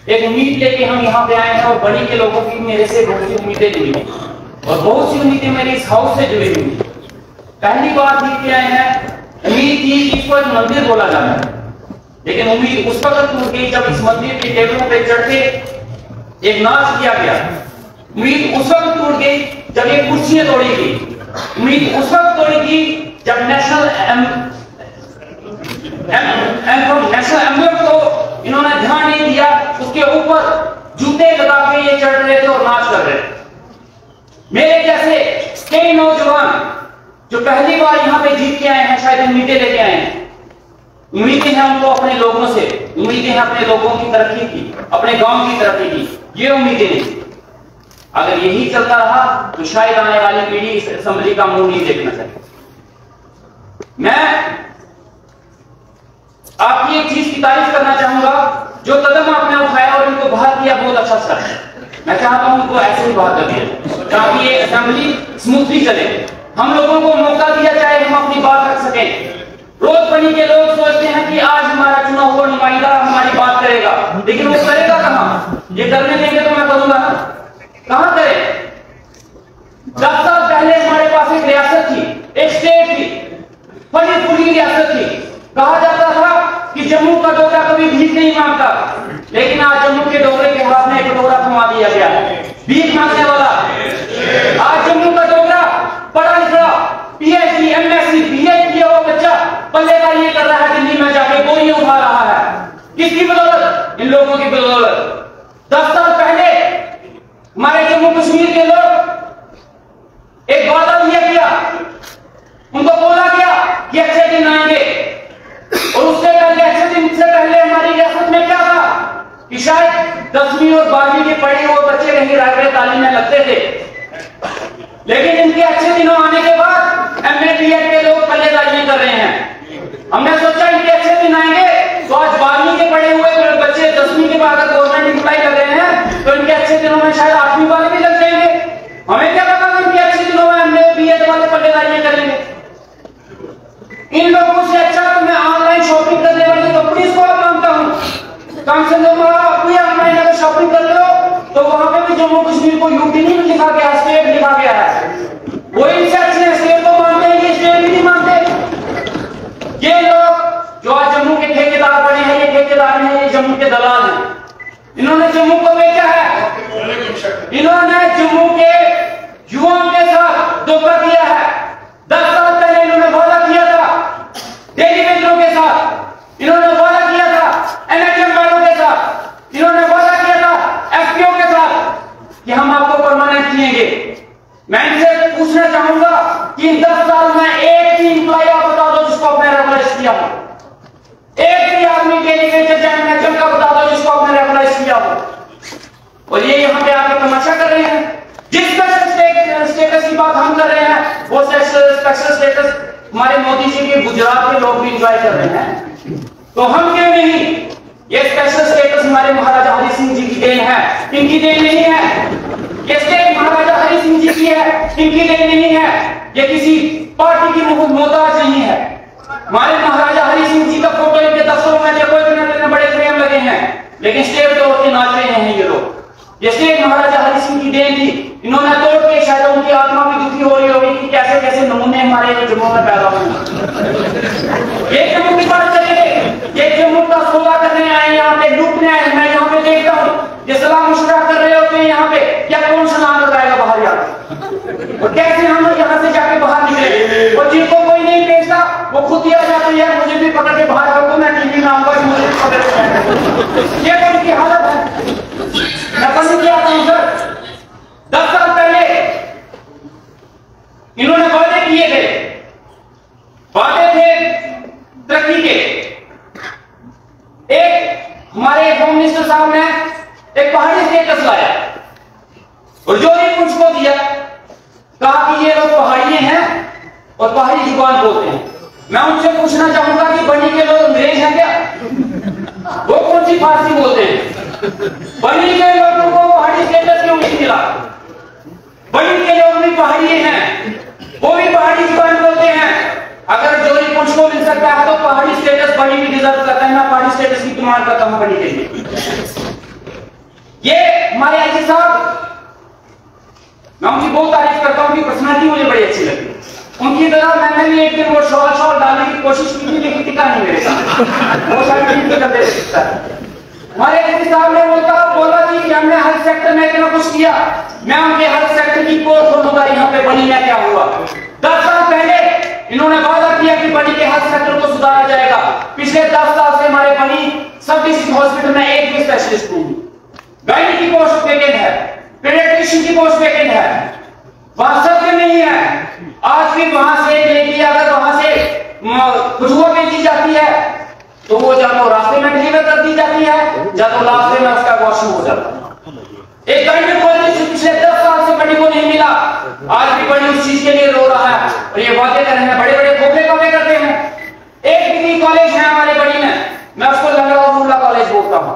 एक उम्मीद लेके हम यहाँ पे आए हैं और बड़ी के लोगों की मेरे से बहुत सी उम्मीदें जुड़ी हैं और बहुत सी उम्मीदें मेरे इस हाउस से जुड़ी हुई हैं। पहली बात ये कि आए हैं, उम्मीद थी कि इसको एक मंदिर बोला जाता है, लेकिन उम्मीद उस वक्त टूट गई जब इस मंदिर के टेबलों पे चढ़ के एक नाच किया गया। उम्मीद उस वक्त टूट गई जब ये कुर्सियां तोड़ी गई। उम्मीद उस वक्त तोड़ी गई जब नेशनल एम्बलम को इन्होंने ध्यान नहीं दिया, उसके ऊपर जूते लगा के ये चढ़ रहे थे और नाच कर रहे थे। मेरे जैसे कई नौजवान जो पहली बार यहाँ पे जीत के आए हैं, शायद उम्मीदें लेके आए हैं। उम्मीदें हैं उनको अपने लोगों से, उम्मीदें हैं अपने लोगों की तरक्की की, अपने गांव की तरक्की की। ये उम्मीदें नहीं। अगर यही चलता रहा तो शायद आने वाली पीढ़ी इस असेंबली का मुंह नहीं देखना चाहिए। मैं आपकी एक चीज की तारीफ करना चाहूंगा, जो कदम आपने उठाया और इनको बाहर किया, बहुत अच्छा सर। मैं चाहता हूं उनको ऐसे ही बाहर कर दिया ताकि ये असेंबली स्मूथली चले, हम लोगों को मौका दिया जाए, हम अपनी बात रख सकें। रोज बनी के लोग सोचते हैं कि आज हमारा चुना हुआ नुमाइंदा हमारी बात करेगा, लेकिन वो करेगा कहां? ये करने देंगे तो मैं करूंगा ना, कहां करे? 10 साल पहले हमारे पास एक रियासत थी, एक स्टेट थी, फली फूली रियासत थी। कहा जाता था कि जम्मू का डोगरा कभी भीख नहीं मांगता, लेकिन आज जम्मू के डोगरे के हाथ में एक डोगरा थमा दिया गया है, भीख मांगने वाला। आज जम्मू का डोगरा पढ़ा लिखा, पीएचडी, एमएससी, पीएचडी किया हुआ बच्चा पल्लेदारी ये कर रहा है, दिल्ली में जाके गोलियां उठा रहा है। किसकी बदौलत? इन लोगों की बदौलत। 10 साल पहले हमारे जम्मू कश्मीर के लोग एक वादा दिया गया, उनको बोला गया कि अच्छे दिन आएंगे, और उससे पहले अच्छे दिन से पहले हमारी रियासत में क्या था कि शायद 10वीं और 12वीं के पढ़े हुए बच्चे कहीं रायगढ़ तालीम में लगते थे, लेकिन इनके अच्छे दिनों आने के बाद एमए बीएड के लोग पल्लेदारियां कर रहे हैं। हमने सोचा इनके अच्छे दिन आएंगे तो आज 12वीं के पढ़े हुए बच्चे 10वीं के बाद गवर्नमेंट एम्प्लॉय कर रहे हैं, तो इनके अच्छे दिनों में शायद 8वीं वाले भी लग जाएंगे। हमें क्या पता इनके अच्छे दिनों में एमए बीएड वाले पल्लेदारियां करेंगे। इन लोगों से अच्छा तो मैं ऑनलाइन शॉपिंग करने वाली कंपनीज को मानता हूं। कम से कम आप कोई ऑनलाइन अगर शॉपिंग कर रहे हो तो वहां पे भी जम्मू कश्मीर को यूटी नहीं लिखा गया, स्टेट लिखा गया है। वो इनसे अच्छे स्टेट को मानते हैं, ये स्टेट भी नहीं मानते। ये लोग जो आज जम्मू के ठेकेदार बने हैं, ये ठेकेदार हैं, ये जम्मू के दलाल हैं। इन्होंने जम्मू को बेचा है, इन्होंने जम्मू के युवाओं के साथ धोखा किया है। 10 साल पहले इन्होंने वादा किया था डेली वेजरों के साथ, इन्होंने वादा किया था एनएचएम वालों के साथ, इन्होंने वादा किया था एफपीओ के साथ कि हम आपको परमानेंट दिएंगे। मैं इनसे पूछना चाहूंगा कि इन 10 साल में एक भी इंप्लॉय आप बता दो जिसको आपने रेगुलाइज किया हो, एक भी आदमी डेली वेजर या एनएचएम का बता दो जिसको आपने रेगुलाइज किया हो। और ये यहाँ पे आके तमाशा कर रहे हैं। जिस स्टेटस की बात हम कर रहे हैं वो स्पेशल स्टेटस हमारे मोदी जी के गुजरात के लोग भी एंजॉय कर रहे हैं, तो हम क्यों नहीं? ये स्पेशल स्टेटस हमारे महाराजा हरि सिंह जी की देन है, इनकी देन नहीं है। ये स्टेट महाराजा हरि सिंह जी की है, इनकी देन नहीं है। ये किसी पार्टी की मोहताज नहीं है। हमारे महाराजा हरि सिंह जी का फोटो इनके दफ्तरों में देखो, इतने बड़े फ्रेम लगे हैं, लेकिन स्टेट तोड़ के नाच रहे हैं ये लोग। ये स्टेट महाराजा हरि सिंह की देन थी, इन्होंने तोड़ के, शायद उनकी आत्मा भी दुखी हो रही होगी कि कैसे कैसे नमूने हमारे जम्मू में पैदा हुए। ये जम्मू की बात चलेगी, ये जम्मू का सौदा करने आए, यहाँ पे लूटने आए। मैं यहाँ पे देखता हूँ ये सलाह मशवरा कर रहे होते हैं यहाँ पे, क्या कौन सलाम लगाएगा बाहर जाकर, और कैसे हम यहाँ से जाके बाहर निकले। और जिनको कोई नहीं भेजता वो खुद ही आ जाती है, मुझे भी पकड़ के बाहर कर दो, मैं टीवी में आऊंगा, मुझे भी पकड़ के। ये तो उनकी हालत है। मैं बंद किया था सर, 10 साल पहले इन्होंने वादे किए थे, वादे थे तरक्की के। एक हमारे होम मिनिस्टर साहब ने एक पहाड़ी स्टेटस लाया और जो ही मुझको दिया, कहा कि ये लोग पहाड़िए हैं और पहाड़ी जुबान बोलते हैं। मैं उनसे पूछना चाहूंगा कि बनी के लोग अंग्रेज हैं क्या? वो कौन सी फारसी बोलते हैं? बनी के लोगों को पहाड़ी स्टेटस क्यों नहीं मिला? बनी के लोग भी पहाड़िए हैं, वो भी पहाड़ी जुबान बोलते हैं। अगर जोरी पुंछ को मिल सकता है तो पहाड़ी स्टेटस बनी भी डिजर्व करता है। मैं पहाड़ी स्टेटस की डिमांड करता हूं बनी के लिए। साहब, मैं उनकी बहुत तारीफ करता हूँ, उनकी पर्सनालिटी मुझे बड़ी अच्छी लगी। उनकी तरह मैंने भी एक दिन वो शॉल डालने की कोशिश की थी, लेकिन टिका नहीं मेरे साथ। वो सारे करते दिखता है। हमारे एसपी साहब ने बोला जी कि हमने हर सेक्टर में इतना कुछ किया। मैं उनके हर सेक्टर की कोर्स खोलूंगा, यहाँ पे बनी में क्या हुआ। 10 साल पहले इन्होंने वादा किया कि बनी के हर सेक्टर को सुधारा जाएगा। पिछले 10 साल से हमारे बनी सब डिस्ट्रिक्ट हॉस्पिटल में एक भी स्पेशलिस्ट नहीं। गायनी की पोस्ट वेकेंट है, पीडियाट्रिशियन की पोस्ट वेकेंट है, वहां सत्य नहीं है। आज भी वहां से लेके अगर वहां से खुशबू बेची जाती है तो वो या तो रास्ते में डिलीवर कर दी जाती है या तो रास्ते में उसका वॉशरूम हो जाता है। एक गायनी कॉलेज पिछले 10 साल से बड़ी को नहीं मिला, आज भी बड़ी उस चीज के लिए रो रहा है और ये वादे कर रहे हैं, बड़े बड़े खोखले वादे करते हैं। एक डिग्री कॉलेज है हमारे बड़ी में, मैं उसको लंगड़ा कॉलेज बोलता हूं।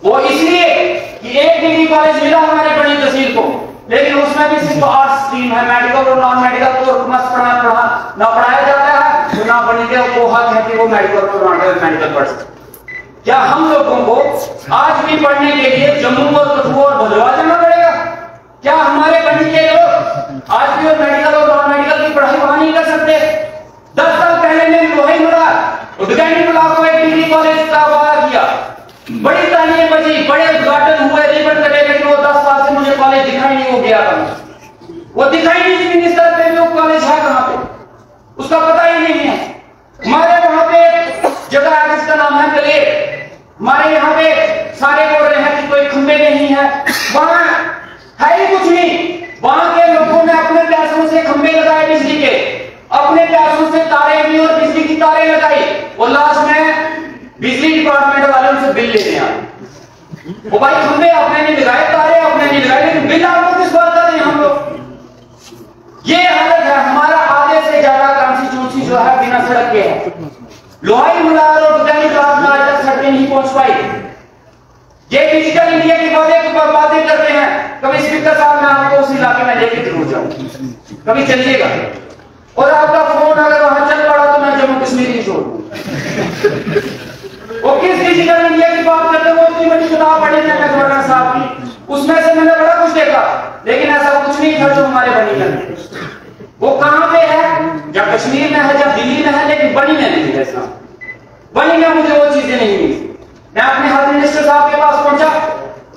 वो इसलिए कि एक डिग्री कॉलेज मिला हमारे बड़ी तहसील को, लेकिन उसमें भी सिर्फ आर्ट्स स्ट्रीम है, मेडिकल और नॉन मेडिकल को ना पढ़ाया जाता है, तो ना बनी को हक है कि वो मेडिकल और नॉन मेडिकल पढ़ सकते। क्या हम लोगों को आज भी पढ़ने के लिए जम्मू और कठुआ और भदरवा जाना पड़ेगा? क्या हमारे बनी के लोग आज भी और मेडिकल और नॉन मेडिकल की पढ़ाई वहां नहीं कर सकते? 10 साल पहले मैंने लोही मुड़ा को एक डिग्री कॉलेज का वादा किया, बड़ी तालियां बजी, बड़े उद्घाटन हुए, रिबन कटे, लेकिन वो 10 साल से मुझे कॉलेज दिखाई नहीं हो गया था। वो दिखाई नहीं मिनिस्टर पे वो कॉलेज है कहां पे, उसका पता ही नहीं है। हमारे वहां पे जगह है जिसका नाम है गलेर, हमारे यहाँ पे सारे बोल रहे हैं कि कोई खंबे नहीं है, वहां है ही कुछ नहीं। वहां के लोगों ने अपने पैसों से खंबे लगाए बिजली के, अपने पैसों से तारे भी और बिजली की तारे लगाई, और लास्ट में बिजली डिपार्टमेंट वाले उनसे बिल लेने आए। वो भाई खंबे आपने नहीं लगाए, तारे आपने नहीं लगाए, लेकिन बिल आपको किस बात का दें हम लोग? ये हालत है हमारा। आधे से ज्यादा कॉन्स्टिट्यूंसी जो है बिना सड़क के है। लोहाई मुलार और बुटानी आज तक सड़कें नहीं पहुंच पाई। ये डिजिटल इंडिया की बातें करते हैं। कभी स्पीकर साहब मैं आपको उस इलाके में लेके जरूर जाऊं, कभी चलिएगा, और आपका फोन अगर वहां चल पड़ा तो मैं जम्मू कश्मीर ही छोड़ दूं। वो किस डिजिटल इंडिया की बात करते हैं? वो इतनी बड़ी किताब पढ़ी है गवर्नर साहब की, उसमें से मैंने बड़ा कुछ देखा, लेकिन ऐसा कुछ नहीं था जो हमारे बनी में। वो कहां पे है? या कश्मीर में है या दिल्ली में है, लेकिन बनी में नहीं है। ऐसा बनी में मुझे वो चीजें नहीं मिली। मैं अपने हेल्थ मिनिस्टर साहब के पास पहुंचा,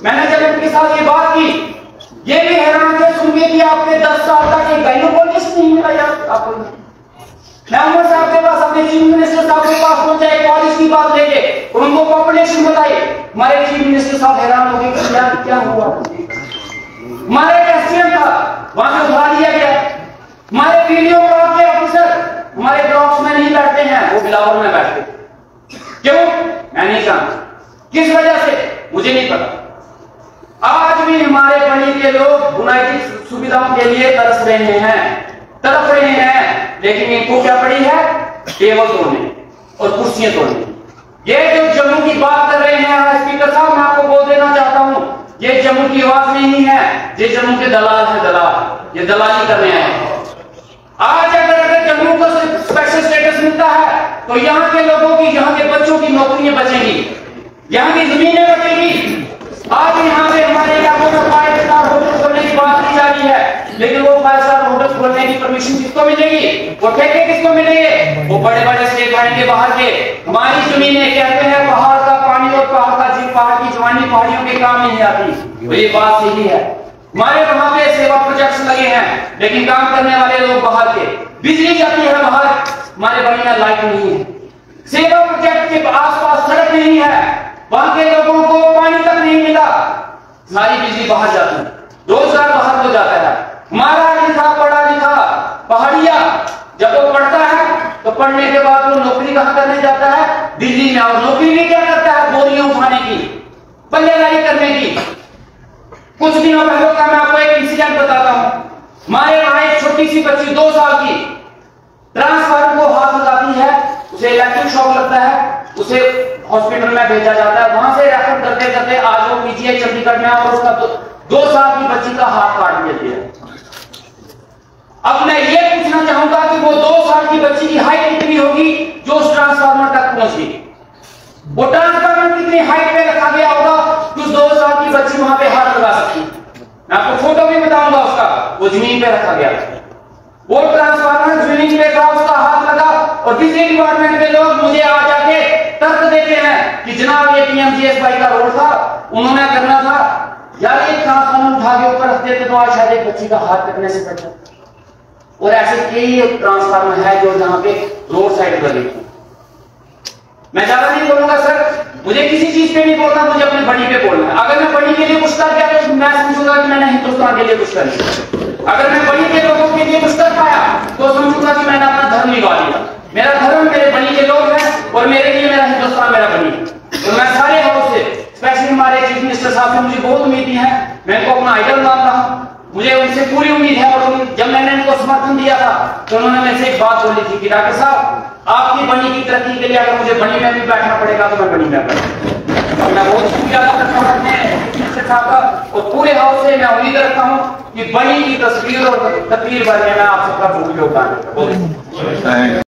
मैंने जब उनके साथ ये बात की, ये भी हैरान थे सुन के कि आपके 10 साल तक एक गायनोकोलॉजिस्ट नहीं मिला यार आपको। मैं उमर साहब के पास अपने चीफ मिनिस्टर साहब के पास पहुंचा एक कॉलेज की बात लेके, उनको पॉपुलेशन बताई। हमारे चीफ मिनिस्टर साहब हैरान हो गए कि क्या हुआ। हमारे एसडीएम था वहां से उठा लिया गया। हमारे वीडियो ब्लॉक के ऑफिसर हमारे ब्लॉक्स में नहीं बैठते हैं, वो बिलावर में बैठते। क्यों? मैं नहीं जानता, किस वजह से मुझे नहीं पता। आज भी हमारे बनी के लोग बुनियादी सुविधाओं के लिए तरस रहे हैं, तड़प रहे हैं, लेकिन इनको क्या पड़ी है? टेबल तोड़ने और कुर्सियां तोड़ने। ये जो जम्मू की बात कर रहे हैं स्पीकर साहब, मैं आपको बोल देना चाहता हूं, ये जम्मू की आवाज नहीं है, ये जम्मू के दलाल है, दलाल, ये दलाली कर रहे हैं। आज अगर जम्मू को स्पेशल स्टेटस मिलता है तो यहाँ के लोगों की, यहाँ के बच्चों की नौकरियां बचेंगी, यहाँ की जमीनें बचेंगी। आज यहाँ पे हमारे इलाकों में 5 स्टार होटल खोलने की बात की जा रही है, लेकिन वो 5 स्टार होटल खोलने की परमिशन किसको मिलेगी? वो ठेके किसको मिलेंगे? वो बड़े बड़े स्टेट आएंगे बाहर के। हमारी जमीनें कहते हैं पहाड़ का पानी और पहाड़ का जीव, पहाड़ की जवानी पहाड़ियों के काम नहीं आती। तो ये बात सही है। हमारे वहां पे सेवा प्रोजेक्ट्स लगे हैं, लेकिन काम करने वाले लोग बाहर के। बिजली जाती है बाहर, हमारे बड़ी में लाइट नहीं है। सेवा प्रोजेक्ट के आसपास सड़क नहीं है, वहां के लोगों को पानी तक नहीं मिला, सारी बिजली बाहर जाती है, रोजगार बाहर हो जाता है। हमारा लिखा पढ़ा लिखा पहाड़िया जब वो पढ़ता है तो पढ़ने के बाद वो नौकरी कहां करने जाता है? दिल्ली में। और नौकरी में क्या करता है? बोरियां उठाने की, पल्लेदारी करने की। कुछ दिनों पहले का मैं आपको एक इंसिडेंट बताता हूं। हमारे वहां एक छोटी सी बच्ची 2 साल की ट्रांसफार्मर को हाथ लगाती है, उसे इलेक्ट्रिक शॉक लगता है, उसे हॉस्पिटल में भेजा जाता है। वहां से रेफर करते करते आज वो पीजीआई चंडीगढ़ में, और उसका 2 साल की बच्ची का हाथ काट दिया गया। अब मैं ये पूछना चाहूंगा कि वो 2 साल की बच्ची की हाइट कितनी होगी जो उस ट्रांसफार्मर तक पहुंची? वो ट्रांसफार्मर कितनी हाइट पे रखा गया होगा कि उस 2 साल की बच्ची वहां पे वो जमीन पे रखा गया। वो ट्रांसफार्मर जमीन पे था, उसका हाथ लगा और बिजली डिपार्टमेंट के लोग मुझे आ जाके तर्क देते हैं कि जनाब ये पीएमजीएसवाई का रोड था, उन्होंने करना था यार, ये ट्रांसफार्मर उठा के ऊपर रख देते तो आज शायद एक बच्ची का हाथ कटने से बच जाता। और ऐसे कई ट्रांसफार्मर है जो जहां पे रोड साइड पर लिखे। मैं ज्यादा नहीं बोलूंगा सर, मुझे किसी चीज पे नहीं बोलना, मुझे अपनी बड़ी पे बोलना है। अगर मैं बड़ी के लिए कुछ कर गया तो मैं समझूंगा कि मैंने हिंदुस्तान के लिए कुछ कर लिया। अगर मैं बड़ी के लोगों के लिए कुछ कर पाया तो समझूंगा कि मैंने अपना धर्म निभा लिया। मेरा धर्म मेरे बड़ी के लोग हैं और मेरे लिए मेरा हिंदुस्तान मेरा बड़ी है। और मैं सारे हाउस से, स्पेशली हमारे चीफ मिनिस्टर साहब से मुझे बहुत उम्मीद है, मैं इनको अपना आइडल मानता हूँ, मुझे उनसे पूरी उम्मीद है। और जब मैंने इनको समर्थन दिया था तो उन्होंने मेरे से एक बात बोली थी कि डॉक्टर साहब आपकी बनी की तरक्की के लिए अगर मुझे बनी में भी बैठना पड़ेगा तो मैं बनी में बैठूंगा। मैं बहुत शुक्रिया अदा करता हूँ अपने मिनिस्टर साहब का और पूरे हाउस से मैं उम्मीद रखता हूँ कि बनी की तस्वीर और तकरीर भरने में आप सबका बहुत योगदान है।